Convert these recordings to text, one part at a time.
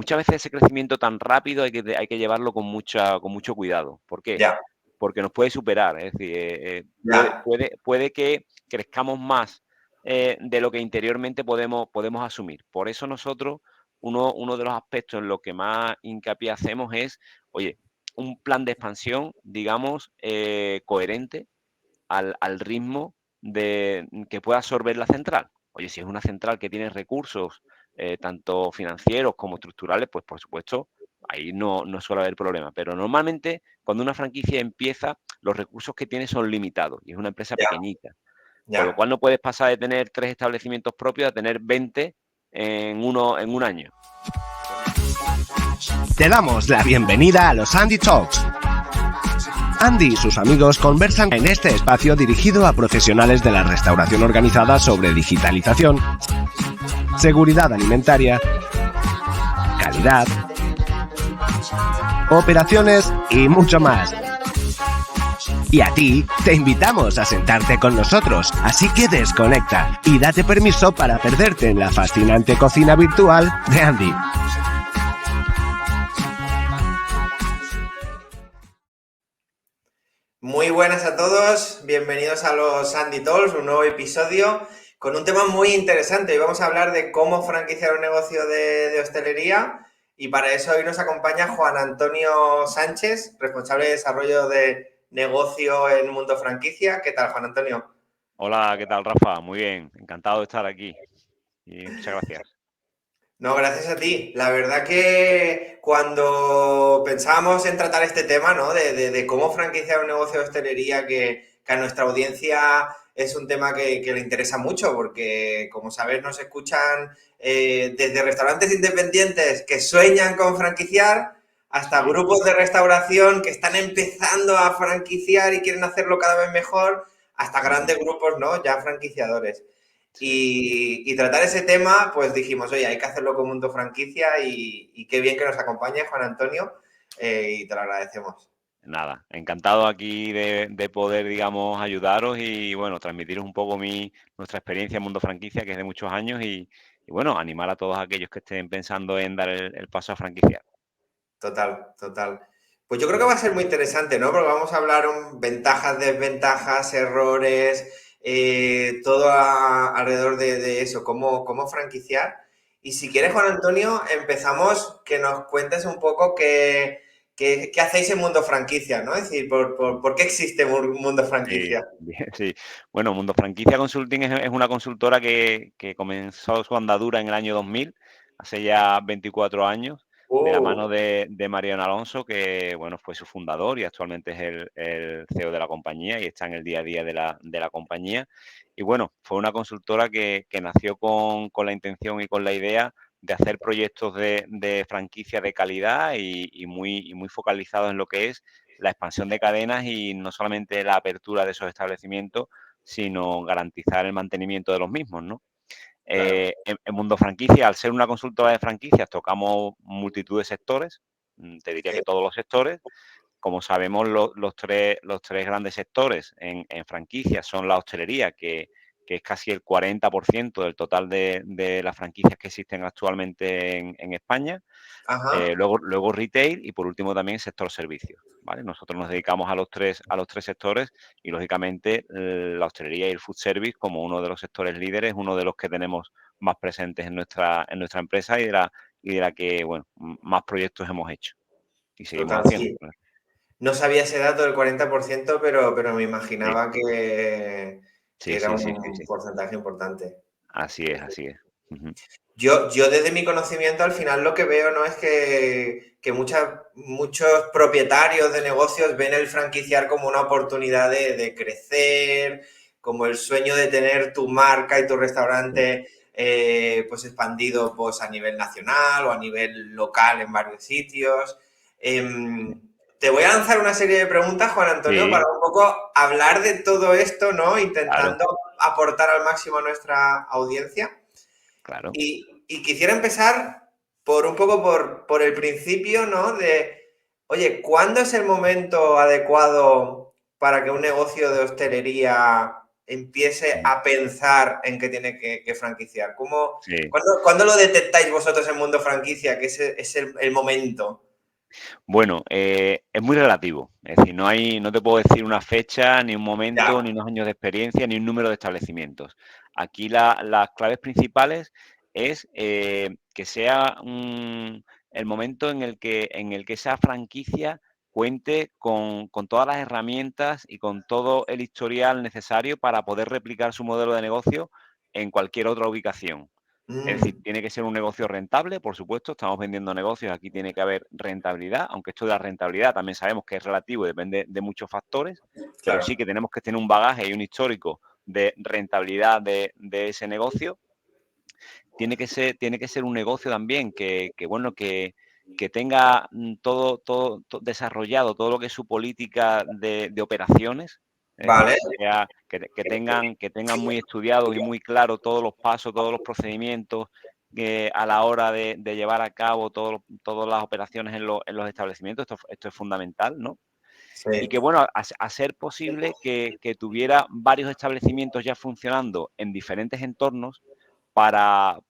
muchas veces ese crecimiento tan rápido hay que llevarlo con mucho cuidado. ¿Por qué? Ya, Porque nos puede superar. Es decir, ya, puede que crezcamos más de lo que interiormente podemos asumir. Por eso nosotros, uno de los aspectos en los que más hincapié hacemos es, oye, un plan de expansión, digamos, coherente al ritmo que pueda absorber la central. Oye, si es una central que tiene recursos tanto financieros como estructurales, pues por supuesto, ahí no suele haber problema. Pero normalmente cuando una franquicia empieza, los recursos que tiene son limitados y es una empresa ya, pequeñita. Con lo ya. cual no puedes pasar de tener 3 establecimientos propios a tener 20 en un año. Te damos la bienvenida a los Andy Talks. Andy y sus amigos conversan en este espacio dirigido a profesionales de la restauración organizada sobre digitalización, seguridad alimentaria, calidad, operaciones y mucho más. Y a ti te invitamos a sentarte con nosotros, así que desconecta y date permiso para perderte en la fascinante cocina virtual de Andy. Muy buenas a todos, bienvenidos a los Andy Talks, un nuevo episodio con un tema muy interesante. Hoy vamos a hablar de cómo franquiciar un negocio de hostelería y para eso hoy nos acompaña Juan Antonio Sánchez, responsable de desarrollo de negocio en Mundo Franquicia. ¿Qué tal, Juan Antonio? Hola, ¿qué tal, Rafa? Muy bien, encantado de estar aquí y muchas gracias. No, gracias a ti. La verdad que cuando pensábamos en tratar este tema, ¿no? De cómo franquiciar un negocio de hostelería, que a nuestra audiencia es un tema que le interesa mucho, porque como sabes, nos escuchan desde restaurantes independientes que sueñan con franquiciar, hasta Sí, grupos de restauración que están empezando a franquiciar y quieren hacerlo cada vez mejor, hasta ujú, grandes grupos, ¿no? Ya franquiciadores. sí, Y tratar ese tema, pues dijimos, oye, hay que hacerlo con Mundo Franquicia y qué bien que nos acompañe Juan Antonio y te lo agradecemos. nada, encantado aquí de poder, digamos, ayudaros y, bueno, transmitiros un poco nuestra experiencia en Mundo Franquicia, que es de muchos años y, bueno, animar a todos aquellos que estén pensando en dar el paso a franquiciar. Total, total. Pues yo creo que Ujú. va a ser muy interesante, ¿no? Porque vamos a hablar ventajas, desventajas, errores, todo alrededor de eso, cómo franquiciar. Y si quieres, Juan Antonio, empezamos que nos cuentes un poco qué hacéis en Mundo Franquicia, ¿no? Es decir, ¿por qué existe Mundo Sí, Franquicia? bien, sí. Bueno, Mundo Franquicia Consulting es una consultora que comenzó su andadura en el año 2000, hace ya 24 años, de la mano de Mariano Alonso, que bueno, fue su fundador y actualmente es el CEO de la compañía y está en el día a día de la compañía. Y bueno, fue una consultora que nació con la intención y con la idea de hacer proyectos de franquicia de calidad y muy focalizados en lo que es la expansión de cadenas y no solamente la apertura de esos establecimientos, sino garantizar el mantenimiento de los mismos, ¿no? Claro. En Mundo Franquicia, al ser una consultora de franquicias, tocamos multitud de sectores, te diría Sí. que todos los sectores. Como sabemos, los tres grandes sectores en franquicias son la hostelería, que es casi el 40% del total de las franquicias que existen actualmente en España. Ajá. Luego retail y por último también sector servicios, ¿vale? Nosotros nos dedicamos a los tres sectores y lógicamente la hostelería y el food service como uno de los sectores líderes, uno de los que tenemos más presentes en nuestra empresa y de la que, bueno, más proyectos hemos hecho y seguimos Total, haciendo. sí. No sabía ese dato del 40%, pero me Sí, imaginaba que sí, era sí, sí, sí, un sí. porcentaje importante. Así es, así es. Ujú. Yo desde mi conocimiento al final lo que veo no es que muchos propietarios de negocios ven el franquiciar como una oportunidad de crecer, como el sueño de tener tu marca y tu Sí, restaurante pues expandido pues, a nivel nacional o a nivel local en varios sitios. sí. Te voy a lanzar una serie de preguntas, Juan Antonio, para Sí, un poco hablar de todo esto, ¿no? claro, Intentando aportar al máximo a nuestra audiencia. claro. Y quisiera empezar por un poco por el principio, ¿no? Oye, ¿cuándo es el momento adecuado para que un negocio de hostelería empiece a pensar en que tiene que franquiciar? Sí. ¿Cuándo lo detectáis vosotros en Mundo Franquicia, que ese es el momento? Bueno, es muy relativo. Es decir, no te puedo decir una fecha, ni un Ya. momento, ni unos años de experiencia, ni un número de establecimientos. Aquí las claves principales es que sea el momento en el que esa franquicia cuente con todas las herramientas y con todo el historial necesario para poder replicar su modelo de negocio en cualquier otra ubicación. Es decir, Mm, tiene que ser un negocio rentable, por supuesto, estamos vendiendo negocios, aquí tiene que haber rentabilidad, aunque esto de la rentabilidad también sabemos que es relativo y depende de muchos factores, pero claro. sí que tenemos que tener un bagaje y un histórico de rentabilidad de ese negocio. Tiene que ser un negocio también bueno, que tenga todo desarrollado, todo lo que es su política de operaciones, es decir, Vale, que tengan muy estudiados y muy claros todos los pasos, todos los procedimientos a la hora de llevar a cabo todas las operaciones en los establecimientos. Esto es fundamental, ¿no? Y sí, que, bueno, a ser posible que tuviera varios establecimientos ya funcionando en diferentes entornos para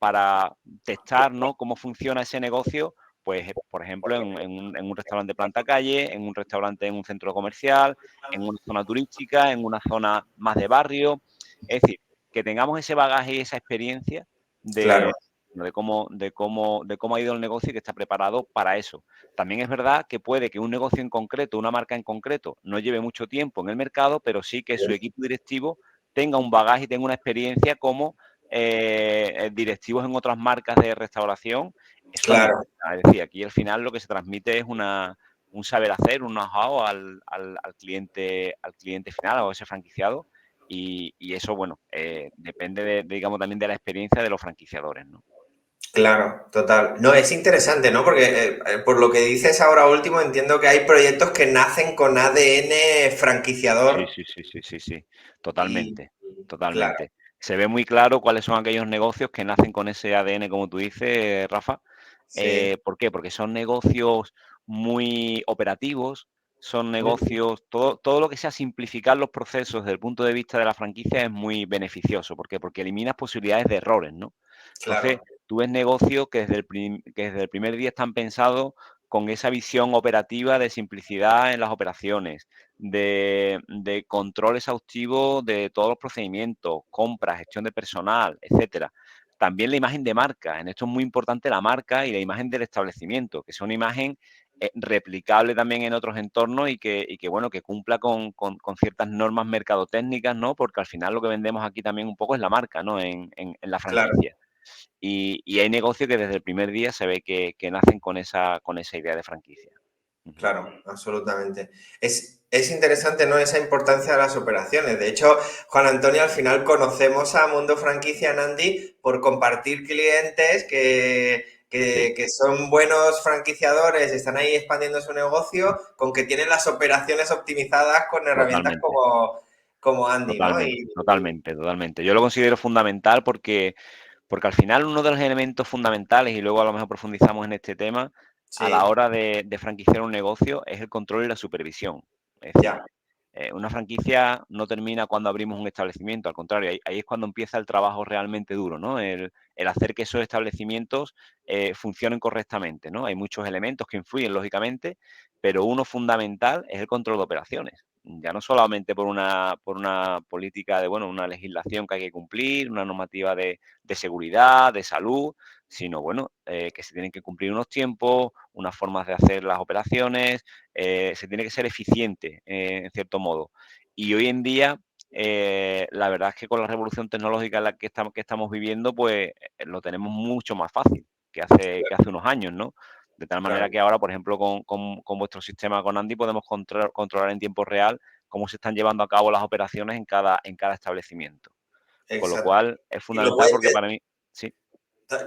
testar, ¿no?, cómo funciona ese negocio, pues, por ejemplo, en un restaurante de planta calle, en un restaurante en un centro comercial, en una zona turística, en una zona más de barrio. Es decir, que tengamos ese bagaje y esa experiencia claro, de de cómo ha ido el negocio y que está preparado para eso. También es verdad que puede que un negocio en concreto, una marca en concreto, no lleve mucho tiempo en el mercado, pero sí que su equipo directivo tenga un bagaje y tenga una experiencia como directivos en otras marcas de restauración. Eso también claro. cuenta. Es decir, aquí al final lo que se transmite es un saber hacer, un know-how al cliente final, a ese franquiciado, y eso, bueno, depende digamos, también de la experiencia de los franquiciadores, ¿no? Claro, total. No, es interesante, ¿no? Porque por lo que dices ahora último, entiendo que hay proyectos que nacen con ADN Sí, franquiciador sí, sí, sí, sí, sí, y, totalmente, claro, totalmente. Se ve muy claro cuáles son aquellos negocios que nacen con ese ADN, como tú dices, Rafa. sí, ¿Por qué? Porque son negocios muy operativos, son mm, negocios, todo lo que sea simplificar los procesos desde el punto de vista de la franquicia es muy beneficioso. ¿Por qué? Porque eliminas posibilidades de errores, ¿no? Entonces, claro, tú ves negocios que desde el primer día están pensados con esa visión operativa de simplicidad en las operaciones, de control exhaustivo de todos los procedimientos, compras, gestión de personal, etcétera. También la imagen de marca. En esto es muy importante la marca y la imagen del establecimiento, que sea una imagen replicable también en otros entornos bueno, que cumpla con ciertas normas mercadotécnicas, ¿no? Porque al final lo que vendemos aquí también un poco es la marca, ¿no? En la claro, franquicia. Y hay negocios que desde el primer día se ve que nacen con esa idea de franquicia. Ujú. claro, absolutamente. Es interesante, ¿no? Esa importancia de las operaciones. De hecho, Juan Antonio, al final conocemos a Mundo Franquicia Nandi por compartir clientes Sí, que son buenos franquiciadores, están ahí expandiendo su negocio, con que tienen las operaciones optimizadas con herramientas totalmente. como Andy, ¿no? Totalmente, totalmente, totalmente. Yo lo considero fundamental porque al final uno de los elementos fundamentales, y luego a lo mejor profundizamos en este tema, a la Sí, hora de franquiciar un negocio es el control y la supervisión. Es decir, ya, una franquicia no termina cuando abrimos un establecimiento, al contrario, ahí es cuando empieza el trabajo realmente duro, ¿no? El hacer que esos establecimientos funcionen correctamente, ¿no? Hay muchos elementos que influyen, lógicamente, pero uno fundamental es el control de operaciones. Ya no solamente por una política de, bueno, una legislación que hay que cumplir, una normativa de seguridad, de salud, sino, bueno, que se tienen que cumplir unos tiempos, unas formas de hacer las operaciones, se tiene que ser eficiente, en cierto modo. Y hoy en día, la verdad es que con la revolución tecnológica en la que estamos viviendo, pues lo tenemos mucho más fácil que hace unos años, ¿no? De tal manera claro, que ahora, por ejemplo, con vuestro sistema, con Andy, podemos controlar en tiempo real cómo se están llevando a cabo las operaciones en cada establecimiento. Con lo exacto. cual, es Y lo fundamental puede, porque para mí, sí,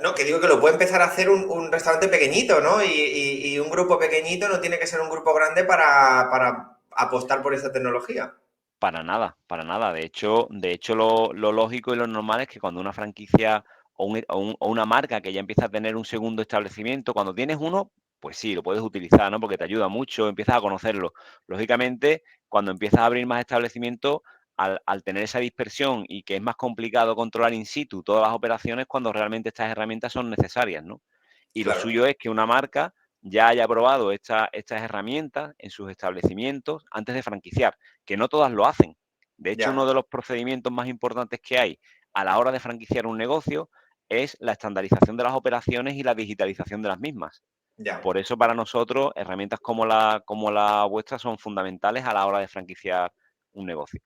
no, que digo que lo puede empezar a hacer un restaurante pequeñito, ¿no? Y un grupo pequeñito no tiene que ser un grupo grande para apostar por esta tecnología. para nada, para nada. De hecho lo lógico y lo normal es que cuando una franquicia o una marca que ya empieza a tener un segundo establecimiento, cuando tienes uno, pues sí, lo puedes utilizar, ¿no? Porque te ayuda mucho, empiezas a conocerlo. Lógicamente, cuando empiezas a abrir más establecimientos, al tener esa dispersión y que es más complicado controlar in situ todas las operaciones cuando realmente estas herramientas son necesarias, ¿no? Y lo Claro, suyo es que una marca ya haya probado estas herramientas en sus establecimientos antes de franquiciar, que no todas lo hacen. De hecho, ya, uno de los procedimientos más importantes que hay a la hora de franquiciar un negocio es la estandarización de las operaciones y la digitalización de las mismas. ya. Por eso, para nosotros, herramientas como la vuestra son fundamentales a la hora de franquiciar un negocio.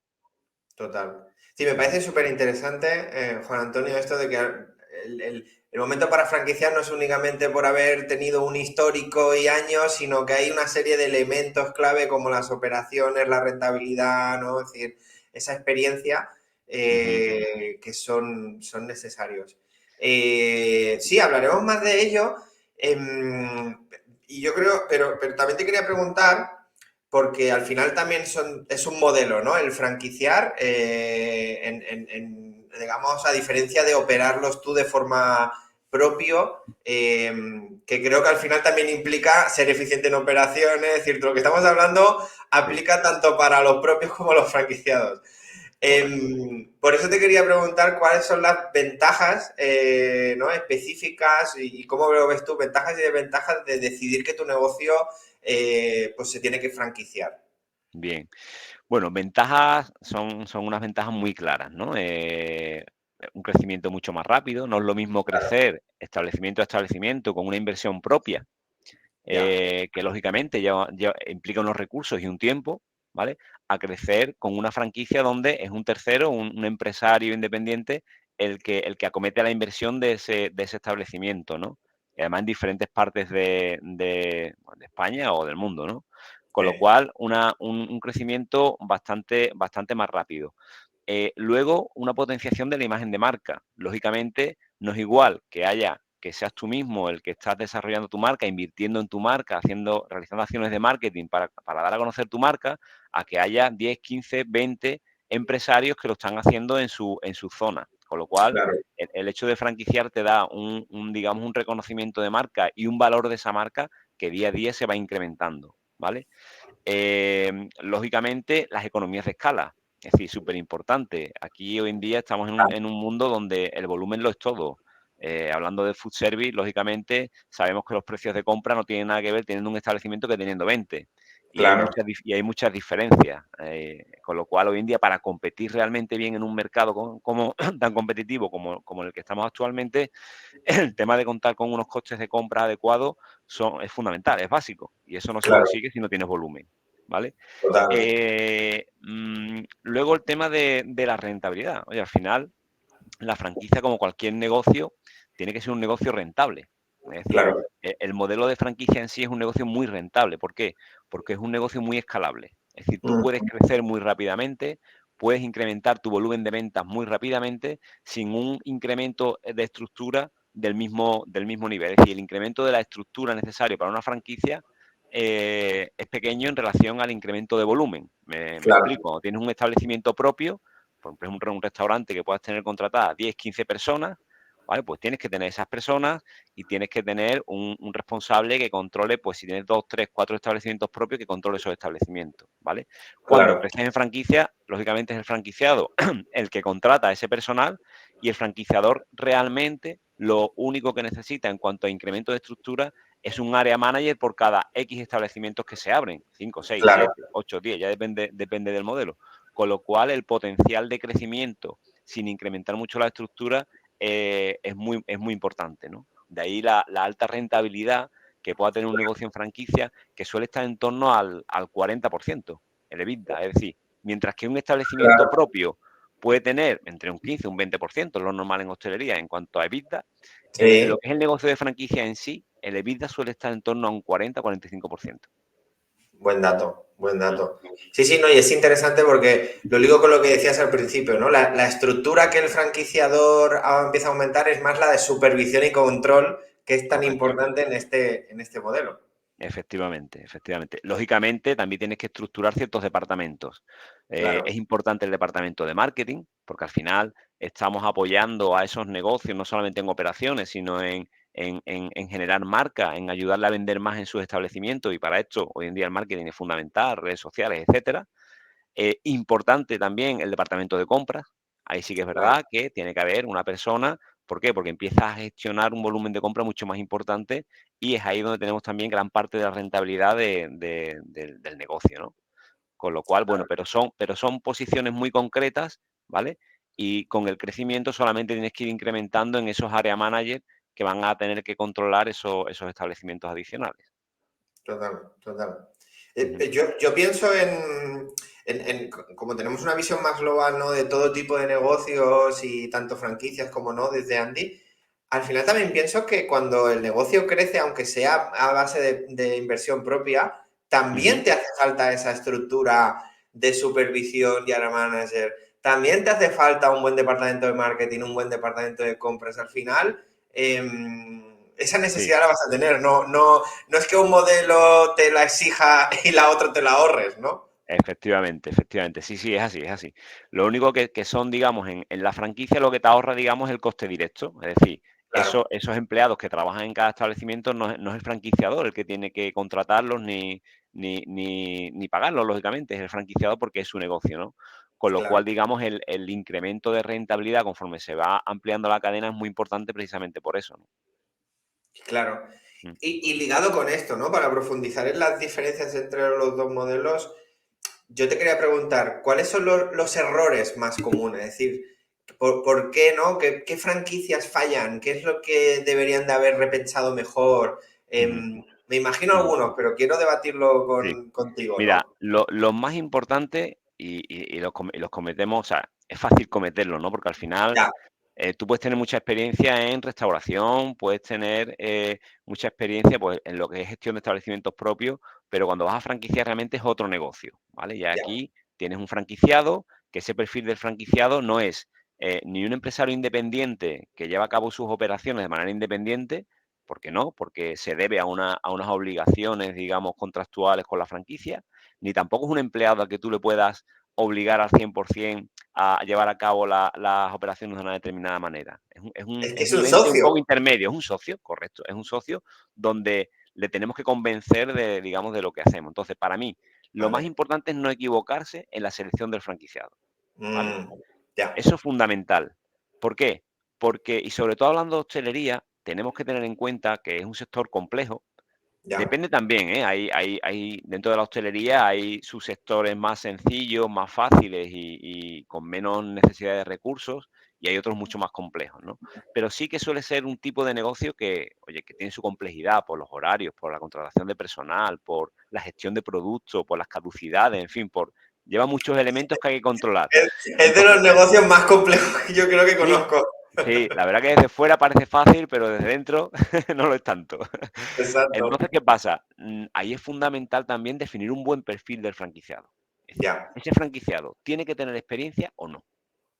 Total. Sí, me parece súper interesante, Juan Antonio, esto de que el momento para franquiciar no es únicamente por haber tenido un histórico y años, sino que hay una serie de elementos clave como las operaciones, la rentabilidad, ¿no? Es decir, esa experiencia Ujú. que son necesarios. Sí, hablaremos más de ello. Y yo creo, pero también te quería preguntar porque al final también es un modelo, ¿no? El franquiciar, digamos, a diferencia de operarlos tú de forma propio, que creo que al final también implica ser eficiente en operaciones, es decir, lo que estamos hablando Sí, aplica tanto para los propios como los franquiciados. correcto. Por eso te quería preguntar cuáles son las ventajas, ¿no? específicas y cómo lo ves tú, ventajas y desventajas de decidir que tu negocio pues se tiene que franquiciar. Bien. Bueno, ventajas son unas ventajas muy claras, ¿no? Un crecimiento mucho más rápido. No es lo mismo Claro, crecer establecimiento a establecimiento con una inversión propia, ya, que lógicamente implica unos recursos y un tiempo, ¿vale? A crecer con una franquicia donde es un tercero, un empresario independiente, el que acomete la inversión de ese establecimiento, ¿no? Y además en diferentes partes de España o del mundo, ¿no? Con lo sí, cual, un crecimiento bastante más rápido. Luego, una potenciación de la imagen de marca. Lógicamente, no es igual que seas tú mismo el que estás desarrollando tu marca, invirtiendo en tu marca, realizando acciones de marketing para dar a conocer tu marca, a que haya 10, 15, 20 empresarios que lo están haciendo en su zona. Con lo cual, claro, el hecho de franquiciar te da digamos, un reconocimiento de marca y un valor de esa marca que día a día se va incrementando, ¿vale? Lógicamente, las economías de escala. Es decir, súper importante. Aquí hoy en día estamos en un mundo donde el volumen lo es todo. Hablando de food service, lógicamente sabemos que los precios de compra no tienen nada que ver teniendo un establecimiento que teniendo 20. Y hay claro, muchas diferencias. Con lo cual, hoy en día, para competir realmente bien en un mercado tan competitivo como el que estamos actualmente, el tema de contar con unos costes de compra adecuados es fundamental, es básico. Y eso no se claro, consigue si no tienes volumen, ¿vale? total, Luego el tema de la rentabilidad. Oye, al final, la franquicia, como cualquier negocio, tiene que ser un negocio rentable. Es decir, claro, el modelo de franquicia en sí es un negocio muy rentable. ¿Por qué? Porque es un negocio muy escalable. Es decir, tú puedes mm, crecer muy rápidamente, puedes incrementar tu volumen de ventas muy rápidamente sin un incremento de estructura del mismo nivel. Es decir, el incremento de la estructura necesario para una franquicia es pequeño en relación al incremento de volumen. Me claro, explico. Cuando tienes un establecimiento propio, por ejemplo, un restaurante que puedas tener contratadas 10, 15 personas, ¿vale? Pues tienes que tener esas personas y tienes que tener un responsable que controle, pues si tienes 2, 3, 4 establecimientos propios, que controle esos establecimientos, ¿vale? Cuando claro, creces en franquicia, lógicamente es el franquiciado el que contrata a ese personal y el franquiciador realmente lo único que necesita en cuanto a incremento de estructura es un área manager por cada X establecimientos que se abren, 5, 6, claro, 7, 8, 10, ya depende del modelo. Con lo cual, el potencial de crecimiento sin incrementar mucho la estructura es muy importante, ¿no? De ahí la alta rentabilidad que pueda tener un negocio en franquicia, que suele estar en torno al 40%, el EBITDA. Es decir, mientras que un establecimiento claro, propio puede tener entre un 15 y un 20%, lo normal en hostelería en cuanto a EBITDA, lo sí. que es el negocio de franquicia en sí, el EBITDA suele estar en torno a un 40-45%. Buen dato, buen dato. Sí, sí, no, y es interesante porque lo ligo con lo que decías al principio, ¿no? La estructura que el franquiciador empieza a aumentar es más la de supervisión y control, que es tan Correcto. importante en este modelo. Efectivamente, efectivamente. Lógicamente, también tienes que estructurar ciertos departamentos. Claro, Es importante el departamento de marketing, porque al final estamos apoyando a esos negocios, no solamente en operaciones, sino en generar marca, en ayudarle a vender más en sus establecimientos. Y para esto, hoy en día el marketing es fundamental, redes sociales, etcétera. Importante también el departamento de compras. Ahí sí que es Claro, verdad que tiene que haber una persona. ¿Por qué? Porque empieza a gestionar un volumen de compra mucho más importante y es ahí donde tenemos también gran parte de la rentabilidad del negocio, ¿no? Con lo cual, bueno, claro. pero son posiciones muy concretas, ¿vale? Y con el crecimiento solamente tienes que ir incrementando en esos area managers que van a tener que controlar esos establecimientos adicionales. Total, total. Ujú, Yo pienso como tenemos una visión más global, ¿no? De todo tipo de negocios y tanto franquicias como no, desde Andy, al final también pienso que cuando el negocio crece, aunque sea a base de inversión propia, ujú. también te hace falta esa estructura de supervisión y area manager. También te hace falta un buen departamento de marketing, un buen departamento de compras. Al final, esa Sí. necesidad la vas a tener. No es que un modelo te la exija y la otra te la ahorres, ¿no? Efectivamente, efectivamente. Sí, sí, es así, es así. Lo único que son, digamos, en la franquicia lo que te ahorra, digamos, es el coste directo. Es decir, Claro, esos empleados que trabajan en cada establecimiento no es el franquiciador el que tiene que contratarlos ni pagarlos, lógicamente, es el franquiciado porque es su negocio, ¿no? Con lo claro, cual, digamos, el incremento de rentabilidad conforme se va ampliando la cadena es muy importante precisamente por eso, ¿no? claro. Mm, Y ligado con esto, ¿no? Para profundizar en las diferencias entre los dos modelos, yo te quería preguntar, ¿cuáles son los errores más comunes? Es decir, ¿por qué, no? ¿Qué franquicias fallan? ¿Qué es lo que deberían de haber repensado mejor? ujú, Me imagino ujú. algunos, pero quiero debatirlo Sí. contigo, Mira, ¿no? lo más importante, y los cometemos, o sea, es fácil cometerlo, ¿no? Porque al final Ya, tú puedes tener mucha experiencia en restauración, puedes tener mucha experiencia pues, en lo que es gestión de establecimientos propios, pero cuando vas a franquiciar realmente es otro negocio, ¿vale? Y ya, aquí tienes un franquiciado, que ese perfil del franquiciado no es ni un empresario independiente que lleva a cabo sus operaciones de manera independiente, ¿por qué no? Porque se debe a unas obligaciones, digamos, contractuales con la franquicia, ni tampoco es un empleado al que tú le puedas obligar al 100% a llevar a cabo las operaciones de una determinada manera. es que Es es un un ente un socio, poco intermedio, es un socio, correcto, es un socio donde le tenemos que convencer de, digamos, de lo que hacemos. Entonces, para mí, lo más ¿vale? importante es no equivocarse en la selección del franquiciado, ¿vale? Mm, ya, Eso es fundamental. ¿Por qué? Porque, y sobre todo hablando de hostelería, tenemos que tener en cuenta que es un sector complejo. ya, Depende también, ¿eh? Hay dentro de la hostelería hay subsectores más sencillos, más fáciles y con menos necesidad de recursos, y hay otros mucho más complejos, ¿no? Pero sí que suele ser un tipo de negocio que, oye, que tiene su complejidad por los horarios, por la contratación de personal, por la gestión de productos, por las caducidades, en fin, lleva muchos elementos que hay que controlar. es de Entonces, los negocios más complejos que yo creo que sí, conozco. sí, la verdad que desde fuera parece fácil, pero desde dentro no lo es tanto. Exacto, Entonces, ¿qué pasa? Ahí es fundamental también definir un buen perfil del franquiciado. Es decir, ya, ¿ese franquiciado tiene que tener experiencia o no?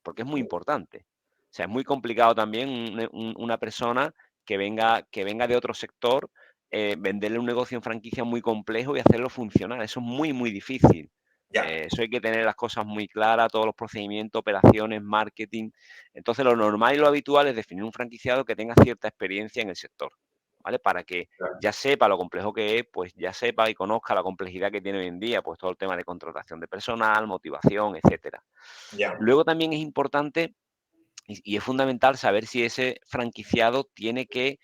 Porque es muy importante. O sea, es muy complicado también una persona que venga de otro sector, venderle un negocio en franquicia muy complejo y hacerlo funcionar. Eso es muy, muy difícil. ya, Eso hay que tener las cosas muy claras, todos los procedimientos, operaciones, marketing. Entonces, lo normal y lo habitual es definir un franquiciado que tenga cierta experiencia en el sector, ¿vale? Para que claro, ya sepa lo complejo que es, pues ya sepa y conozca la complejidad que tiene hoy en día, pues todo el tema de contratación de personal, motivación, etcétera. ya, Luego también es importante y es fundamental saber si ese franquiciado tiene que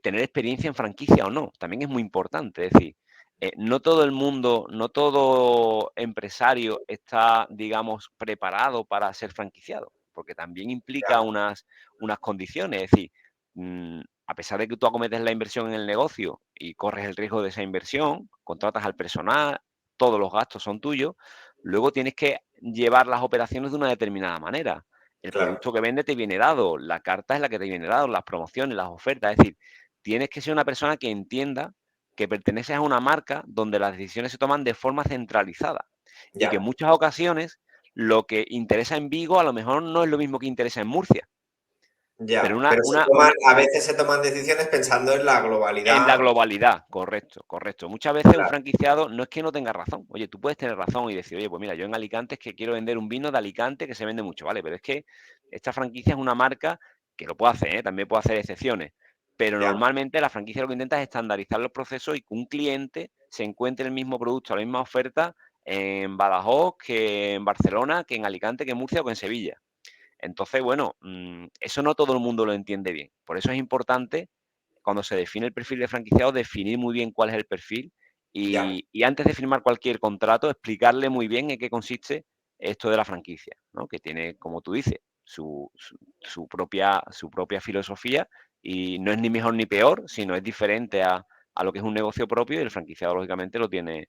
tener experiencia en franquicia o no. También es muy importante. Es decir, no todo el mundo, no todo empresario está, digamos, preparado para ser franquiciado, porque también implica ya, unas condiciones. Es decir, a pesar de que tú acometes la inversión en el negocio y corres el riesgo de esa inversión, contratas al personal, todos los gastos son tuyos, luego tienes que llevar las operaciones de una determinada manera. El claro, producto que vende te viene dado, la carta es la que te viene dado, las promociones, las ofertas. Es decir, tienes que ser una persona que entienda que perteneces a una marca donde las decisiones se toman de forma centralizada y que en ya, muchas ocasiones lo que interesa en Vigo a lo mejor no es lo mismo que interesa en Murcia. Pero ya. Pero a veces se toman decisiones pensando en la en la globalidad. globalidad, correcto, correcto. Muchas veces un Claro, franquiciado no es que no tenga razón. Oye, tú puedes tener razón y decir, oye, pues mira, yo en Alicante es que quiero vender un vino de Alicante que se vende mucho, ¿vale? Pero es que esta franquicia es una marca que lo puede hacer, ¿eh? También puede hacer excepciones. Pero ya, normalmente la franquicia lo que intenta es estandarizar los procesos y que un cliente se encuentre el mismo producto, la misma oferta en Badajoz, que en Barcelona, que en Alicante, que en Murcia o que en Sevilla. Entonces, bueno, eso no todo el mundo lo entiende bien. Por eso es importante, cuando se define el perfil de franquiciado, definir muy bien cuál es el perfil Ya, y antes de firmar cualquier contrato, explicarle muy bien en qué consiste esto de la franquicia, ¿no? Que tiene, como tú dices, su propia filosofía y no es ni mejor ni peor, sino es diferente a lo que es un negocio propio y el franquiciado, lógicamente, lo tiene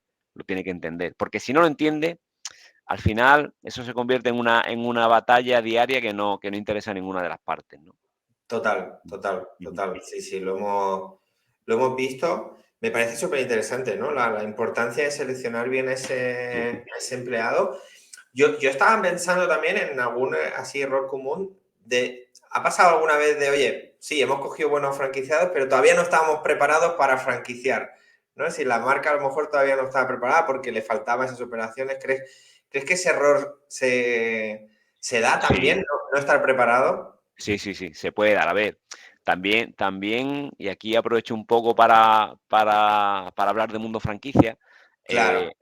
que entender. Porque si no lo entiende, al final eso se convierte en una batalla diaria que no interesa a ninguna de las partes, ¿no? total, total, Ujú. total. Sí, sí, lo hemos visto. Me parece súper interesante, ¿no? La importancia de seleccionar bien Sí. a ese empleado. Yo estaba pensando también en algún así error común de, ¿ha pasado alguna vez de, oye, sí, hemos cogido buenos franquiciados, pero todavía no estábamos preparados para franquiciar? ¿No? Si la marca a lo mejor todavía no estaba preparada porque le faltaban esas operaciones, ¿crees que ese error se da también, Sí, no, no estar preparado? sí, sí, sí, se puede dar. A ver, también, y aquí aprovecho un poco para hablar de mundo franquicia, Claro,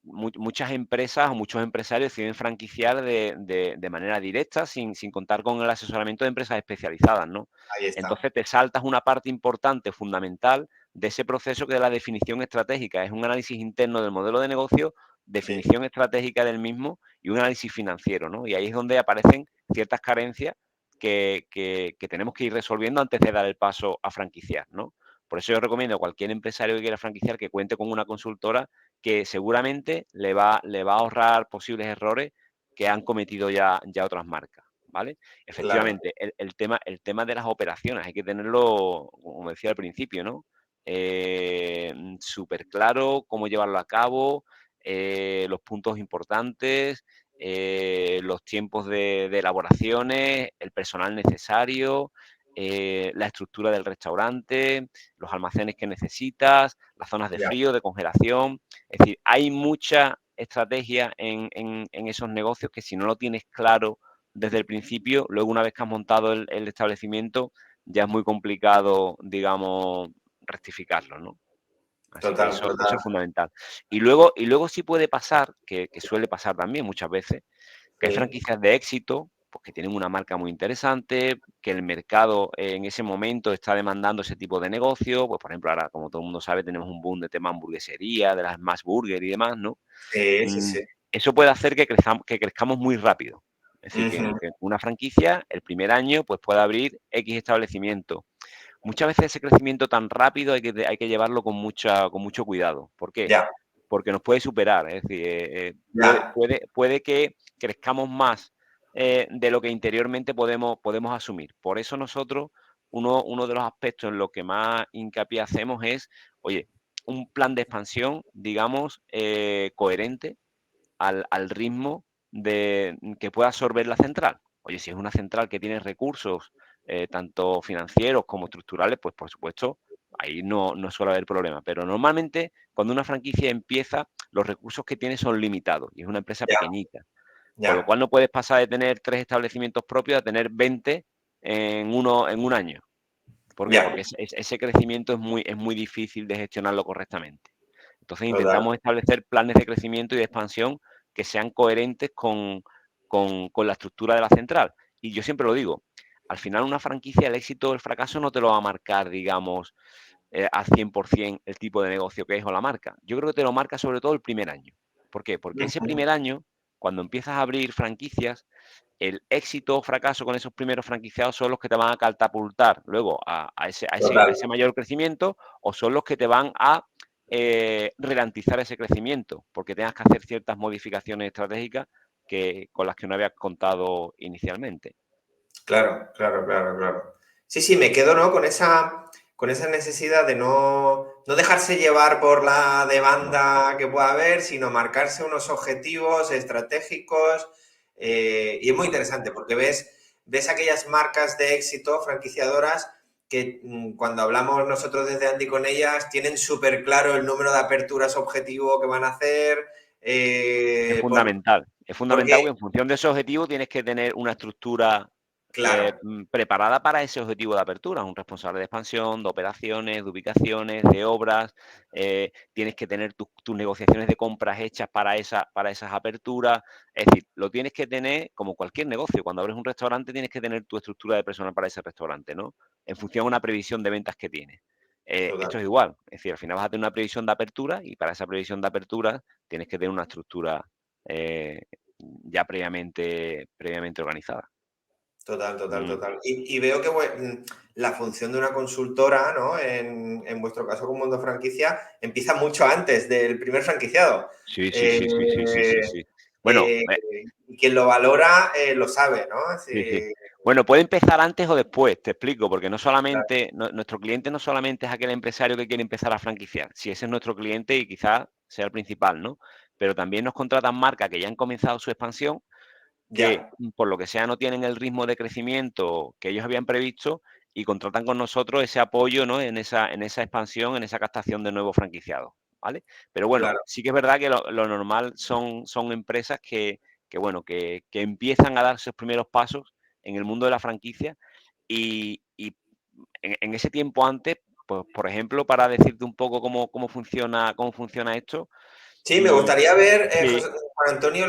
muchas empresas o muchos empresarios deciden franquiciar de manera directa sin contar con el asesoramiento de empresas especializadas, ¿no? ahí está. Entonces te saltas una parte importante, fundamental, de ese proceso que es la definición estratégica. Es un análisis interno del modelo de negocio, Sí, definición estratégica del mismo y un análisis financiero, ¿no? Y ahí es donde aparecen ciertas carencias que tenemos que ir resolviendo antes de dar el paso a franquiciar, ¿no? Por eso yo recomiendo a cualquier empresario que quiera franquiciar que cuente con una consultora que seguramente le va a ahorrar posibles errores que han cometido ya otras marcas, ¿vale? claro. Efectivamente, el tema de las operaciones hay que tenerlo, como decía al principio, ¿no? Súper claro cómo llevarlo a cabo, los puntos importantes, los tiempos de elaboraciones, el personal necesario, la estructura del restaurante, los almacenes que necesitas, las zonas de Ya, frío, de congelación. Es decir, hay mucha estrategia en esos negocios que si no lo tienes claro desde el principio, luego una vez que has montado el establecimiento, ya es muy complicado, digamos, rectificarlo, ¿no? Así que total, eso total. es fundamental. Y luego sí puede pasar, que suele pasar también muchas veces, que hay Sí, franquicias de éxito, pues que tienen una marca muy interesante, que el mercado en ese momento está demandando ese tipo de negocio. Pues, por ejemplo, ahora, como todo el mundo sabe, tenemos un boom de tema hamburguesería, de las smash burger y demás, ¿no? sí, sí, Mm, sí. Eso puede hacer que crezcamos muy rápido. Es decir, que, Ujú. que una franquicia, el primer año, pues puede abrir X establecimiento. Muchas veces ese crecimiento tan rápido hay que llevarlo con mucho cuidado. ¿Por qué? Ya, Porque nos puede superar. Es decir, ya, puede que crezcamos más de lo que interiormente podemos asumir. Por eso nosotros, uno de los aspectos en lo que más hincapié hacemos es, oye, un plan de expansión, digamos, coherente al ritmo que pueda absorber la central. Oye, si es una central que tiene recursos tanto financieros como estructurales, pues por supuesto, ahí no suele haber problema. Pero normalmente cuando una franquicia empieza, los recursos que tiene son limitados y es una empresa ya, pequeñita. Con lo ya, cual no puedes pasar de tener 3 establecimientos propios a tener 20 en un año. ¿Por qué? ya, Porque ese crecimiento es muy difícil de gestionarlo correctamente. Entonces total. intentamos establecer planes de crecimiento y de expansión que sean coherentes con la estructura de la central. Y yo siempre lo digo, al final una franquicia, el éxito o el fracaso no te lo va a marcar, digamos, al 100% el tipo de negocio que es o la marca. Yo creo que te lo marca sobre todo el primer año. ¿Por qué? Porque ese Ujú. primer año, cuando empiezas a abrir franquicias, el éxito o fracaso con esos primeros franquiciados son los que te van a catapultar luego a ese, a ese, a Total, ese mayor crecimiento o son los que te van a ralentizar ese crecimiento porque tengas que hacer ciertas modificaciones estratégicas con las que no habías contado inicialmente. claro, claro, claro, claro. Sí, sí, me quedo, ¿no? Con esa necesidad de no, no dejarse llevar por la demanda que pueda haber, sino marcarse unos objetivos estratégicos. Y es muy interesante porque ves aquellas marcas de éxito franquiciadoras que cuando hablamos nosotros desde Andy con ellas, tienen súper claro el número de aperturas objetivo que van a hacer. Es eh, por- fundamental. Es fundamental porque porque en función de ese objetivo tienes que tener una estructura, Claro, preparada para ese objetivo de apertura. Un responsable de expansión, de operaciones, de ubicaciones, de obras. Tienes que tener tus negociaciones de compras hechas para esas aperturas. Es decir, lo tienes que tener como cualquier negocio. Cuando abres un restaurante tienes que tener tu estructura de personal para ese restaurante, ¿no? En función de una previsión de ventas que tienes. total. Esto es igual. Es decir, al final vas a tener una previsión de apertura y para esa previsión de apertura tienes que tener una estructura eh, ya previamente organizada. Total, total, Mm, total. Y veo que la función de una consultora, ¿no? En vuestro caso con Mundo Franquicia, empieza mucho antes del primer franquiciado. sí, sí, Eh, sí, sí, sí, sí, sí, sí. Bueno, eh, y quien lo valora lo sabe, ¿no? sí, sí. Así, Bueno, puede empezar antes o después, te explico, porque no claro, solamente, nuestro cliente no solamente es aquel empresario que quiere empezar a franquiciar, si ese es nuestro cliente y quizás sea el principal, ¿no? Pero también nos contratan marcas que ya han comenzado su expansión, que ya, por lo que sea no tienen el ritmo de crecimiento que ellos habían previsto y contratan con nosotros ese apoyo, ¿no? En esa expansión, en esa captación de nuevos franquiciados, ¿vale? Pero bueno, claro. sí que es verdad que lo normal son empresas que empiezan a dar sus primeros pasos en el mundo de la franquicia y en ese tiempo antes, pues, por ejemplo, para decirte un poco cómo funciona esto. Sí, me mm, gustaría ver, sí, Juan Antonio,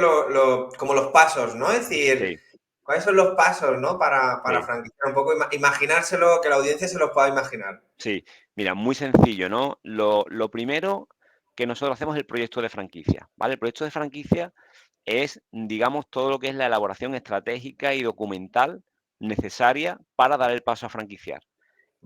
como los pasos, ¿no? Es decir, sí, ¿cuáles son los pasos, ¿no? Para sí. franquiciar un poco, imaginárselo, que la audiencia se los pueda imaginar. Sí, mira, muy sencillo, ¿no? Lo primero que nosotros hacemos es el proyecto de franquicia, ¿vale? El proyecto de franquicia es, digamos, todo lo que es la elaboración estratégica y documental necesaria para dar el paso a franquiciar.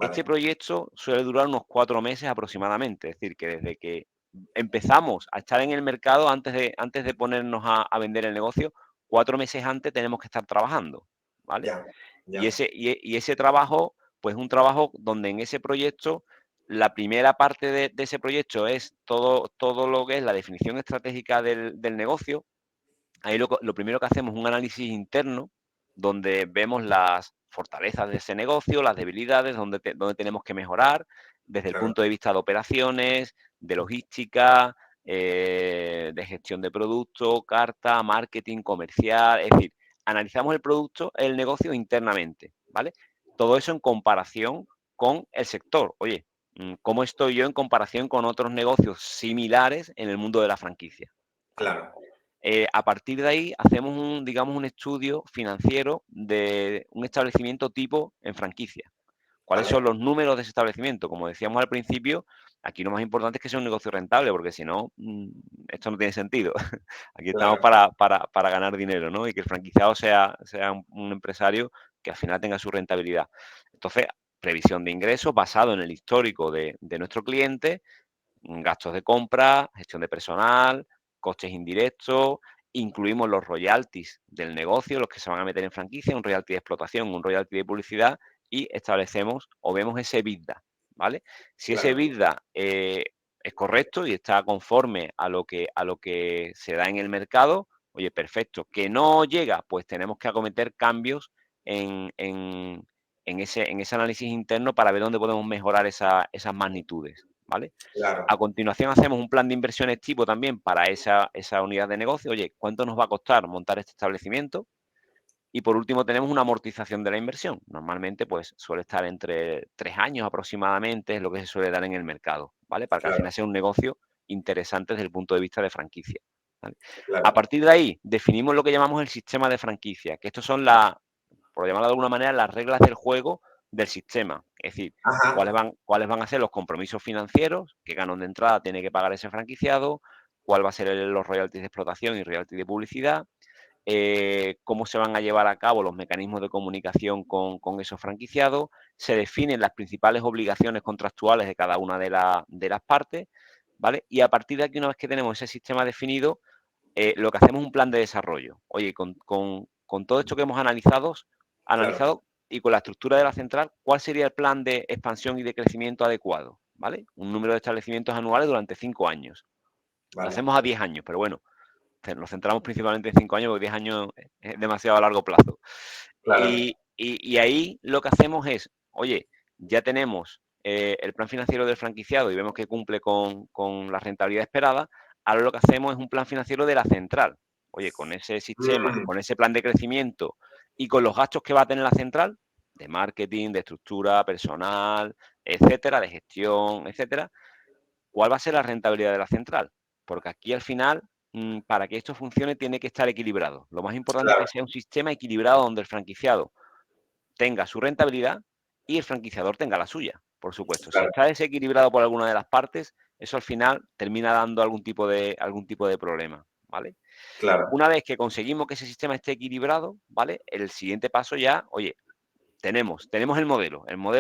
Este Vale, proyecto suele durar unos 4 meses aproximadamente, es decir, que desde que empezamos a estar en el mercado, antes de ponernos a vender el negocio, 4 meses antes tenemos que estar trabajando, ¿vale? ya, Y ya, ese trabajo, pues un trabajo donde en ese proyecto, la primera parte de ese proyecto es todo lo que es la definición estratégica del negocio. Ahí lo primero que hacemos es un análisis interno, donde vemos las fortalezas de ese negocio, las debilidades, donde tenemos que mejorar, desde el claro, punto de vista de operaciones, de logística, de gestión de producto, carta, marketing, comercial. Es decir, analizamos el negocio internamente, ¿vale? Todo eso en comparación con el sector. Oye, ¿cómo estoy yo en comparación con otros negocios similares en el mundo de la franquicia? ¿Vale? claro, A partir de ahí hacemos digamos, un estudio financiero de un establecimiento tipo en franquicia. ¿Cuáles son vale, los números de ese establecimiento? Como decíamos al principio, aquí lo más importante es que sea un negocio rentable, porque si no, esto no tiene sentido. Aquí estamos claro, para ganar dinero, ¿no? Y que el franquiciado sea un empresario que al final tenga su rentabilidad. Entonces, previsión de ingresos basado en el histórico de nuestro cliente, gastos de compra, gestión de personal, costes indirectos, incluimos los royalties del negocio, los que se van a meter en franquicia, un royalty de explotación, un royalty de publicidad, y establecemos o vemos ese EBITDA, ¿vale? Si ese claro, EBITDA es correcto y está conforme a lo que se da en el mercado, oye, perfecto. Que no llega, pues tenemos que acometer cambios en ese análisis interno para ver dónde podemos mejorar esas magnitudes, ¿vale? A claro, continuación hacemos un plan de inversiones tipo también para esa unidad de negocio. Oye, ¿cuánto nos va a costar montar este establecimiento? Y por último tenemos una amortización de la inversión. Normalmente pues suele estar entre 3 años aproximadamente, es lo que se suele dar en el mercado, ¿vale? Para que al claro, final sea un negocio interesante desde el punto de vista de franquicia, ¿vale? A claro. partir de ahí definimos lo que llamamos el sistema de franquicia, que estos son por llamarlo de alguna manera, las reglas del juego del sistema. Es decir, cuáles Ajá, van, cuáles van a ser los compromisos financieros, qué canon de entrada tiene que pagar ese franquiciado, cuál va a ser los royalties de explotación y royalties de publicidad, cómo se van a llevar a cabo los mecanismos de comunicación con esos franquiciados, se definen las principales obligaciones contractuales de cada una de las partes, ¿vale? Y a partir de aquí, una vez que tenemos ese sistema definido, lo que hacemos es un plan de desarrollo. Oye, con todo esto que hemos claro, analizado y con la estructura de la central, ¿cuál sería el plan de expansión y de crecimiento adecuado? ¿Vale? Un número de establecimientos anuales durante 5 años. Lo vale, hacemos a 10 años, pero bueno, nos centramos principalmente en 5 años porque 10 años es demasiado a largo plazo. claro, Y ahí lo que hacemos es, oye, ya tenemos el plan financiero del franquiciado y vemos que cumple con la rentabilidad esperada. Ahora lo que hacemos es un plan financiero de la central. Oye, con ese sistema, mm, con ese plan de crecimiento y con los gastos que va a tener la central, de marketing, de estructura, personal, etcétera, de gestión, etcétera, ¿cuál va a ser la rentabilidad de la central? Porque aquí al final, para que esto funcione, tiene que estar equilibrado. Lo más importante es Claro, que sea un sistema equilibrado donde el franquiciado tenga su rentabilidad y el franquiciador tenga la suya, por supuesto. Si claro, está desequilibrado por alguna de las partes, eso al final termina dando algún tipo de problema, ¿vale? claro. Una vez que conseguimos que ese sistema esté equilibrado, ¿vale? El siguiente paso ya, oye, tenemos el modelo. Tenemos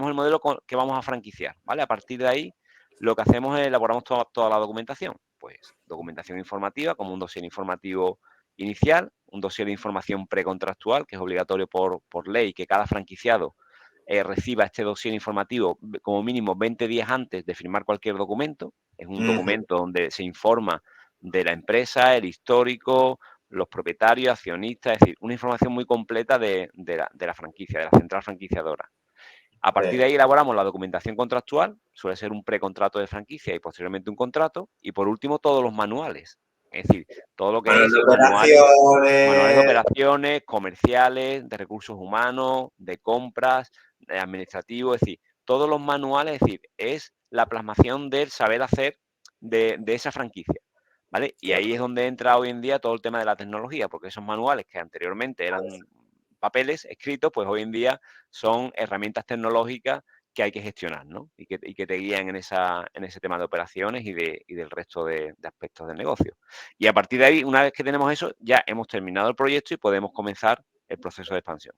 el modelo que vamos a franquiciar, ¿vale? A partir de ahí, lo que hacemos es elaboramos toda la documentación. Pues documentación informativa, como un dossier informativo inicial, un dossier de información precontractual, que es obligatorio por ley que cada franquiciado reciba este dossier informativo como mínimo 20 días antes de firmar cualquier documento. Es un Ujú. documento donde se informa de la empresa, el histórico, los propietarios, accionistas, es decir, una información muy completa de la franquicia, de la central franquiciadora. A partir de ahí elaboramos la documentación contractual, suele ser un precontrato de franquicia y posteriormente un contrato, y por último todos los manuales, es decir, todo lo que Manual es de manuales de operaciones. operaciones, comerciales, de recursos humanos, de compras, de administrativos, es decir, todos los manuales, es decir, es la plasmación del saber hacer de esa franquicia. ¿Vale? Y ahí es donde entra hoy en día todo el tema de la tecnología, porque esos manuales que anteriormente eran papeles escritos, pues hoy en día son herramientas tecnológicas que hay que gestionar, ¿no? Y que te guían en ese tema de operaciones y del resto de aspectos del negocio. Y a partir de ahí, una vez que tenemos eso, ya hemos terminado el proyecto y podemos comenzar el proceso de expansión.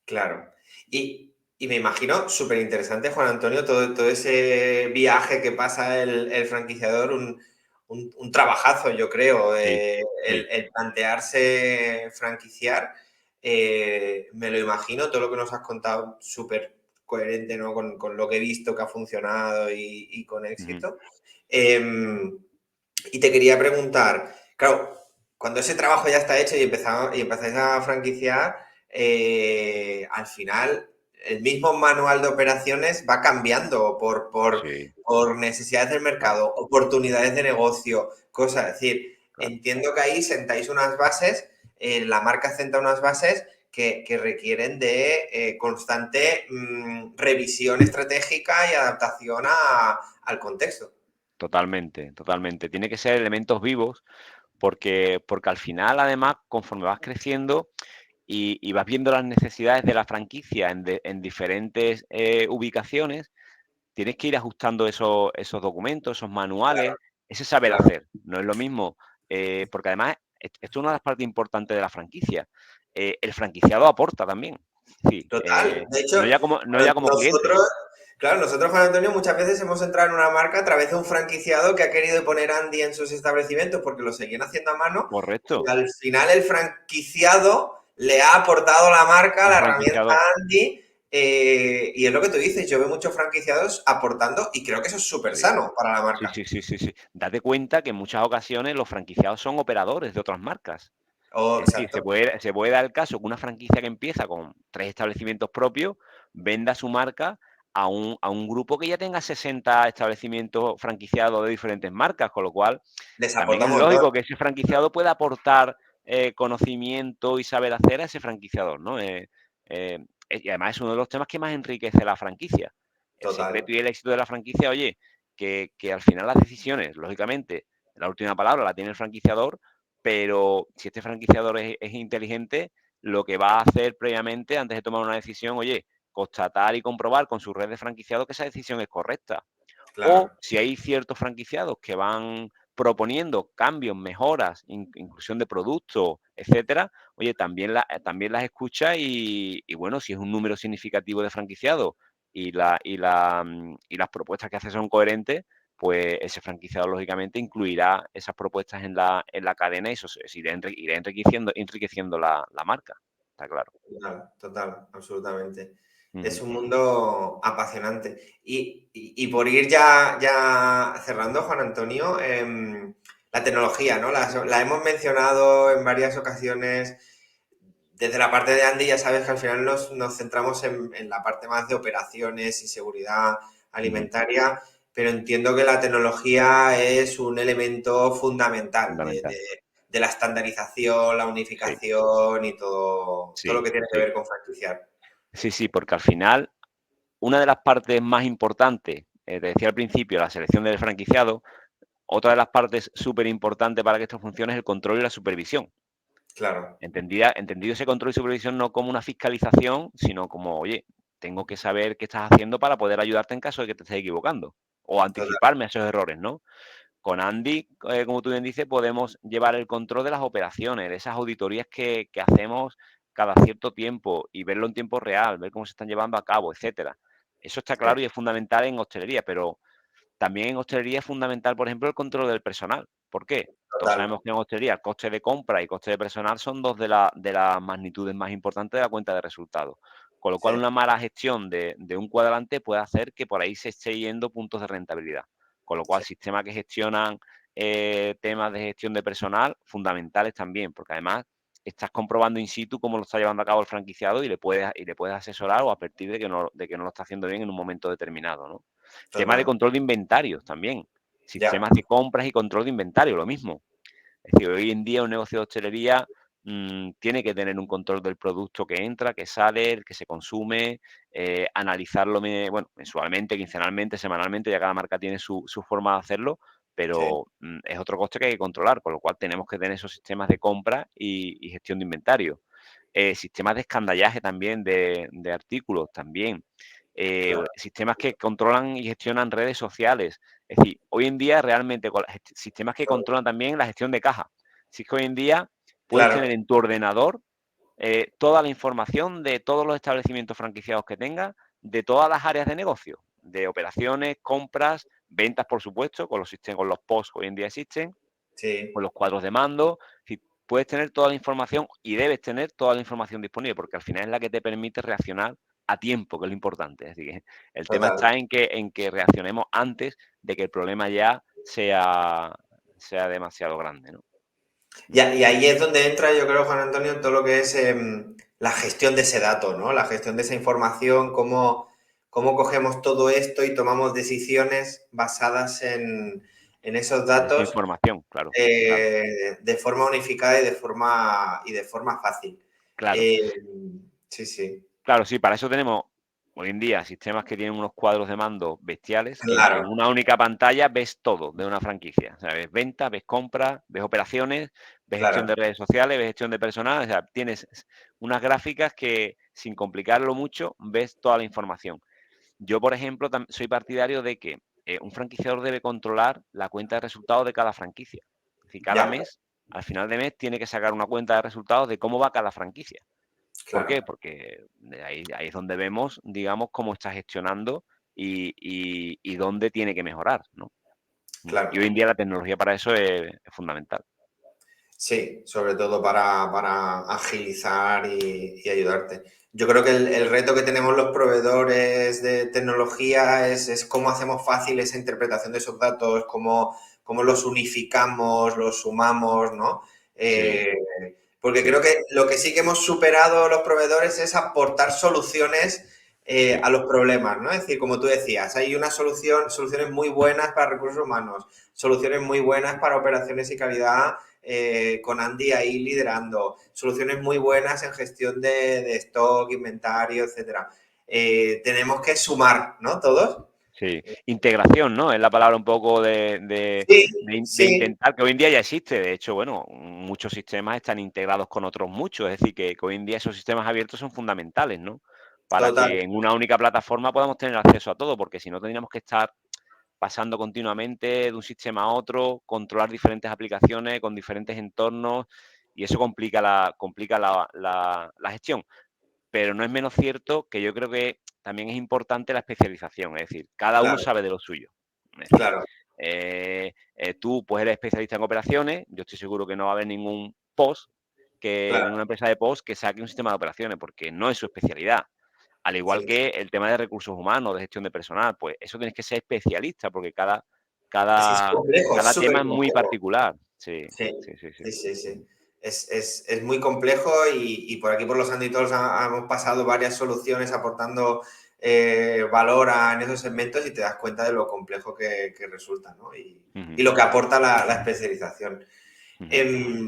Claro. Y me imagino súper interesante, Juan Antonio, todo ese viaje que pasa el franquiciador, un trabajazo, yo creo, Sí, sí. el plantearse franquiciar. Me lo imagino, todo lo que nos has contado, súper coherente, ¿no? Con lo que he visto que ha funcionado y con Ujú. éxito. Em, y te quería preguntar, claro, cuando ese trabajo ya está hecho y empezáis a franquiciar, al final el mismo manual de operaciones va cambiando Sí, por necesidades del claro, mercado, oportunidades de negocio, cosas. Es decir, claro. entiendo que ahí sentáis unas bases, la marca senta unas bases que requieren de constante revisión estratégica y adaptación al contexto. Totalmente, totalmente. Tiene que ser elementos vivos porque al final, además, conforme vas creciendo y vas viendo las necesidades de la franquicia en diferentes ubicaciones, tienes que ir ajustando esos documentos, esos manuales, ese saber Claro, hacer. No es lo mismo, porque además esto es una de las partes importantes de la franquicia. El franquiciado aporta también. Sí, total. De hecho, no ya como cliente. nosotros, Juan Antonio, muchas veces hemos entrado en una marca a través de un franquiciado que ha querido poner Andy en sus establecimientos porque lo seguían haciendo a mano y Correcto. al final el franquiciado le ha aportado la marca, Al la herramienta franquiciador. Andy y es lo que tú dices, yo veo muchos franquiciados aportando y creo que eso es súper Sí. sano para la Sí, marca. sí, sí, sí, sí. Date cuenta que en muchas ocasiones los franquiciados son operadores de otras marcas. Oh, Es decir, se exacto. puede, se puede dar el caso que una franquicia que empieza con 3 establecimientos propios venda su marca a un grupo que ya tenga 60 establecimientos franquiciados de diferentes marcas, con lo cual Les también aporta es un montón. lógico que ese franquiciado pueda aportar conocimiento y saber hacer a ese franquiciador, ¿no? Y además es uno de los temas que más enriquece la franquicia. El Total. secreto y el éxito de la franquicia, oye, que al final las decisiones, lógicamente, la última palabra la tiene el franquiciador, pero si este franquiciador es inteligente, lo que va a hacer previamente, antes de tomar una decisión, oye, constatar y comprobar con su red de franquiciados que esa decisión es correcta. O Claro. si hay ciertos franquiciados que van proponiendo cambios, mejoras, inclusión de productos, etcétera, oye, también las escucha y bueno, si es un número significativo de franquiciados y las propuestas que hace son coherentes, pues ese franquiciado lógicamente incluirá esas propuestas en la cadena y eso irá enriqueciendo la marca, está claro. Total, total, absolutamente. Es Ujú, un mundo apasionante. Y por ir ya cerrando, Juan Antonio, la tecnología, ¿no? La hemos mencionado en varias ocasiones. Desde la parte de Andy ya sabes que al final nos centramos en la parte más de operaciones y seguridad ujú, alimentaria, pero entiendo que la tecnología es un elemento fundamental fundamental. de la estandarización, la Sí, unificación y todo lo sí, que tiene que sí. ver con franquiciar. Sí, sí, porque al final una de las partes más importantes, te decía al principio, la selección del franquiciado, otra de las partes súper importantes para que esto funcione es el control y la supervisión. Claro, Entendido ese control y supervisión no como una fiscalización, sino como, oye, tengo que saber qué estás haciendo para poder ayudarte en caso de que te estés equivocando o total, anticiparme a esos errores, ¿no? Con Andy, como tú bien dices, podemos llevar el control de las operaciones, de esas auditorías que hacemos cada cierto tiempo y verlo en tiempo real, ver cómo se están llevando a cabo, etcétera. Eso está sí, claro y es fundamental en hostelería, pero también en hostelería es fundamental, por ejemplo, el control del personal. ¿Por qué? Todos total, sabemos que en hostelería el coste de compra y coste de personal son dos de las magnitudes más importantes de la cuenta de resultados. Con lo sí, cual, una mala gestión de un cuadrante puede hacer que por ahí se esté yendo puntos de rentabilidad. Con lo cual, sí, sistemas que gestionan temas de gestión de personal, fundamentales también, porque además estás comprobando in situ cómo lo está llevando a cabo el franquiciado y le puedes asesorar o advertir de que no lo está haciendo bien en un momento determinado, ¿no? Tema de total, control de inventarios también. ya, Sistemas de compras y control de inventario, lo mismo. Es decir, hoy en día un negocio de hostelería tiene que tener un control del producto que entra, que sale, que se consume, analizarlo mensualmente, quincenalmente, semanalmente, ya cada marca tiene su forma de hacerlo, sí, pero es otro coste que hay que controlar, con lo cual tenemos que tener esos sistemas de compra y gestión de inventario. Sistemas de escandallaje también de artículos también. claro, Sistemas que controlan y gestionan redes sociales. Es decir, hoy en día realmente con sistemas que controlan también la gestión de caja. Si es que hoy en día puedes claro, tener en tu ordenador toda la información de todos los establecimientos franquiciados que tengas, de todas las áreas de negocio, de operaciones, compras, ventas, por supuesto, con los sistemas, con los POS que hoy en día existen, sí, con los cuadros de mando. Si puedes tener toda la información y debes tener toda la información disponible, porque al final es la que te permite reaccionar a tiempo, que es lo importante. Es decir, que el tema total. está en que reaccionemos antes de que el problema ya sea demasiado grande, ¿no? Y ahí es donde entra, yo creo, Juan Antonio, en todo lo que es la gestión de ese dato, ¿no? La gestión de esa información, cómo cogemos todo esto y tomamos decisiones basadas en esos En esa datos información, claro, claro, de forma unificada y de forma fácil. claro. Eh, sí, sí, Claro, sí, para eso tenemos hoy en día sistemas que tienen unos cuadros de mando bestiales, que en claro, una única pantalla ves todo de una franquicia. O sea, ves venta, ves compra, ves operaciones, ves gestión claro, de redes sociales, ves gestión de personal. O sea, tienes unas gráficas que, sin complicarlo mucho, ves toda la información. Yo, por ejemplo, soy partidario de que un franquiciador debe controlar la cuenta de resultados de cada franquicia. Es decir, cada ya, mes, al final de mes, tiene que sacar una cuenta de resultados de cómo va cada franquicia. ¿Por qué? claro, Porque de ahí es donde vemos, digamos, cómo está gestionando y dónde tiene que mejorar, ¿no? Y hoy claro. en día la tecnología para eso es fundamental. Sí, sobre todo para agilizar y ayudarte. Yo creo que el reto que tenemos los proveedores de tecnología es cómo hacemos fácil esa interpretación de esos datos, cómo los unificamos, los sumamos, ¿no? Sí, Eh, porque sí, creo que lo que sí que hemos superado los proveedores es aportar soluciones sí, a los problemas, ¿no? Es decir, como tú decías, hay soluciones muy buenas para recursos humanos, soluciones muy buenas para operaciones y calidad con Andy ahí liderando, soluciones muy buenas en gestión de stock, inventario, etcétera. Tenemos que sumar, ¿no? Todos. sí. Integración, ¿no? Es la palabra un poco Sí, de sí, intentar, que hoy en día ya existe. De hecho, bueno, muchos sistemas están integrados con otros muchos. Es decir, que hoy en día esos sistemas abiertos son fundamentales, ¿no? Para total. que en una única plataforma podamos tener acceso a todo, porque si no tendríamos que estar pasando continuamente de un sistema a otro, controlar diferentes aplicaciones con diferentes entornos y eso complica la gestión. Pero no es menos cierto que yo creo que también es importante la especialización, es decir, cada uno Claro, sabe de lo suyo. Es decir, claro, tú pues eres especialista en operaciones, yo estoy seguro que no va a haber ningún post, que claro. ninguna empresa de post que saque un sistema de operaciones, porque no es su especialidad. Al igual Sí. que el tema de recursos humanos, de gestión de personal, pues eso tienes que ser especialista porque Es que es complejo, es cada tema súper es muy complejo. particular. Sí, Sí, sí, sí, sí. sí, sí, sí. Es muy complejo y por aquí por los Anditos hemos pasado varias soluciones aportando valor en esos segmentos y te das cuenta de lo complejo que resulta, ¿no? Y Ujú. lo que aporta la especialización.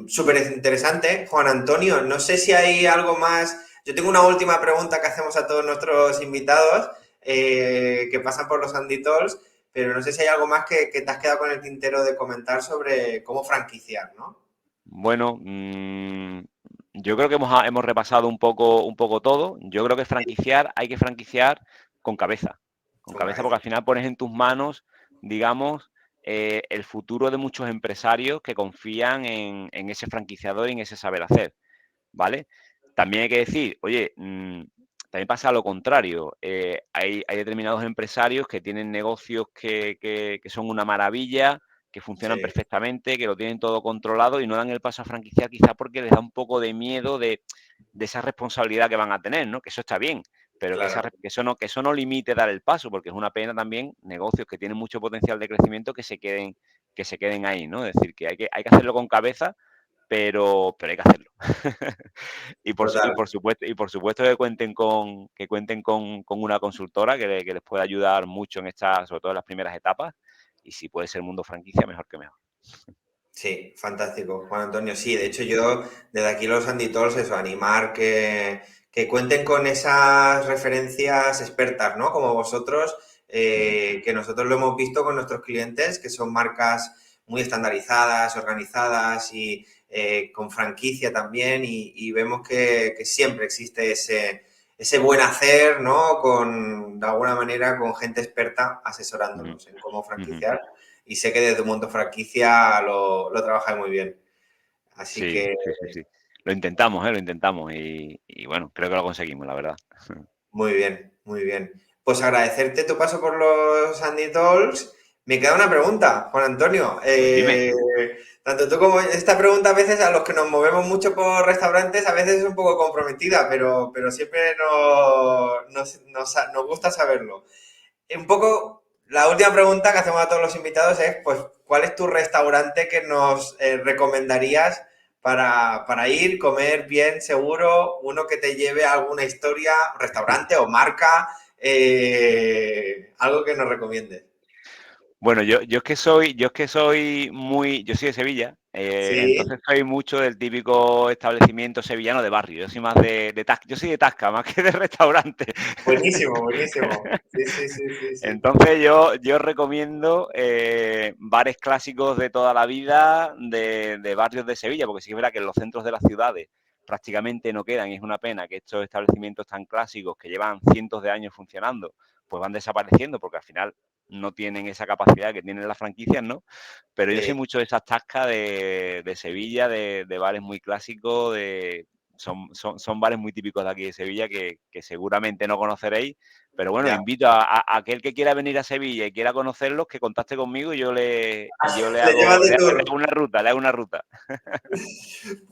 Súper interesante, Juan Antonio. No sé si hay algo más. Yo tengo una última pregunta que hacemos a todos nuestros invitados que pasan por los Andy Talks, pero no sé si hay algo más que te has quedado con el tintero de comentar sobre cómo franquiciar, ¿no? Bueno, yo creo que hemos repasado un poco todo. Yo creo que hay que franquiciar con cabeza. Con cabeza, porque al final pones en tus manos, digamos, el futuro de muchos empresarios que confían en ese franquiciador y en ese saber hacer, ¿vale? También hay que decir, oye, también pasa lo contrario. Hay determinados empresarios que tienen negocios que son una maravilla, que funcionan perfectamente, que lo tienen todo controlado y no dan el paso a franquiciar quizás porque les da un poco de miedo de esa responsabilidad que van a tener, ¿no? Que eso está bien, pero Claro. que eso no limite dar el paso, porque es una pena también negocios que tienen mucho potencial de crecimiento que se queden ahí, ¿no? Es decir, que hay que hacerlo con cabeza, pero hay que hacerlo. Y Total. por supuesto que cuenten con una consultora que les pueda ayudar mucho en sobre todo en las primeras etapas. Y si puede ser mundo franquicia, mejor que mejor. Sí, fantástico, Juan Antonio. Sí, de hecho yo desde aquí los Andy Talks, eso, animar que cuenten con esas referencias expertas, ¿no? Como vosotros, que nosotros lo hemos visto con nuestros clientes, que son marcas muy estandarizadas, organizadas y con franquicia también, y vemos que siempre existe ese buen hacer, ¿no? De alguna manera, con gente experta asesorándonos en cómo franquiciar. Y sé que desde Mundo Franquicia lo trabajáis muy bien. Así Sí, que sí. Lo intentamos y bueno, creo que lo conseguimos, la verdad. muy bien, muy bien. Pues agradecerte tu paso por los Andy Talks. Me queda una pregunta, Juan Antonio. Pues dime. Tanto tú como esta pregunta a veces a los que nos movemos mucho por restaurantes a veces es un poco comprometida, pero siempre nos gusta saberlo. Un poco, la última pregunta que hacemos a todos los invitados es, pues, ¿cuál es tu restaurante que nos recomendarías para ir, comer bien, seguro? Uno que te lleve a alguna historia, restaurante o marca, algo que nos recomiendes. Bueno, yo es que soy yo soy de Sevilla, Sí, entonces soy mucho del típico establecimiento sevillano de barrio. Yo soy más de Tasca, yo soy de Tasca más que de restaurante. buenísimo, buenísimo. Sí. Entonces yo recomiendo bares clásicos de toda la vida de barrios de Sevilla, porque sí que es verdad que en los centros de las ciudades prácticamente no quedan y es una pena que estos establecimientos tan clásicos que llevan cientos de años funcionando pues van desapareciendo porque al final no tienen esa capacidad que tienen las franquicias, ¿no? Pero yo soy Sí. mucho de esas tascas de Sevilla, de bares muy clásicos, son bares muy típicos de aquí de Sevilla que seguramente no conoceréis, pero bueno, Ya. invito a aquel que quiera venir a Sevilla y quiera conocerlos, que contacte conmigo y yo le Le llevas hago, de tour. le hago una ruta.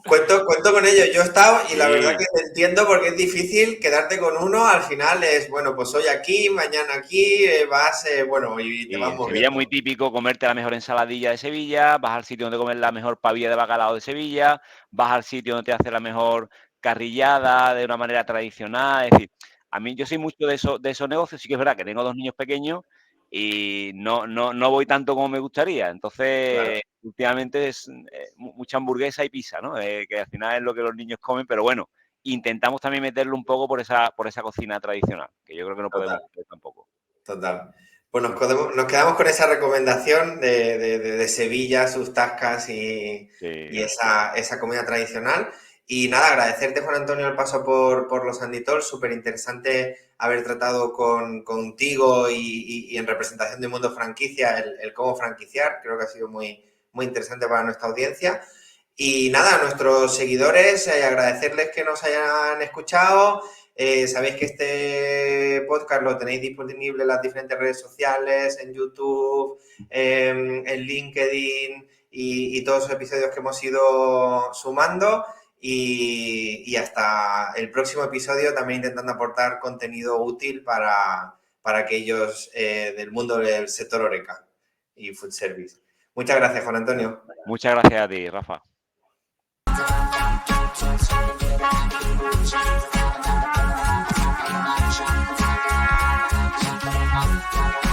Cuento con ello. Yo he estado y la verdad Sí. que te entiendo porque es difícil quedarte con uno. Al final es, bueno, pues hoy aquí, mañana aquí, vas, bueno, y te Sí, vas en Sevilla es muy moviendo. típico comerte la mejor ensaladilla de Sevilla, vas al sitio donde comer la mejor pavilla de bacalao de Sevilla, vas al sitio donde te hace la mejor carrillada de una manera tradicional. Es decir, a mí yo soy mucho de esos negocios, sí que es verdad que tengo 2 niños pequeños y no voy tanto como me gustaría. Claro, Entonces, últimamente es mucha hamburguesa y pizza, ¿no? Que al final es lo que los niños comen, pero bueno, intentamos también meterlo un poco por esa cocina tradicional, que yo creo que no podemos total. perder tampoco. Total. Pues nos quedamos con esa recomendación de Sevilla, sus tascas y Sí. esa comida tradicional. Y nada, agradecerte, Juan Antonio, el paso por los Andy Talks. Súper interesante haber tratado contigo y en representación de Mundo Franquicia el cómo franquiciar. Creo que ha sido muy interesante para nuestra audiencia. Y nada, a nuestros seguidores, agradecerles que nos hayan escuchado. Sabéis que este podcast lo tenéis disponible en las diferentes redes sociales, en YouTube, en LinkedIn y todos los episodios que hemos ido sumando. Y hasta el próximo episodio también intentando aportar contenido útil para aquellos del mundo del sector Horeca y food service. Muchas gracias, Juan Antonio. Muchas gracias a ti, Rafa. Thank you.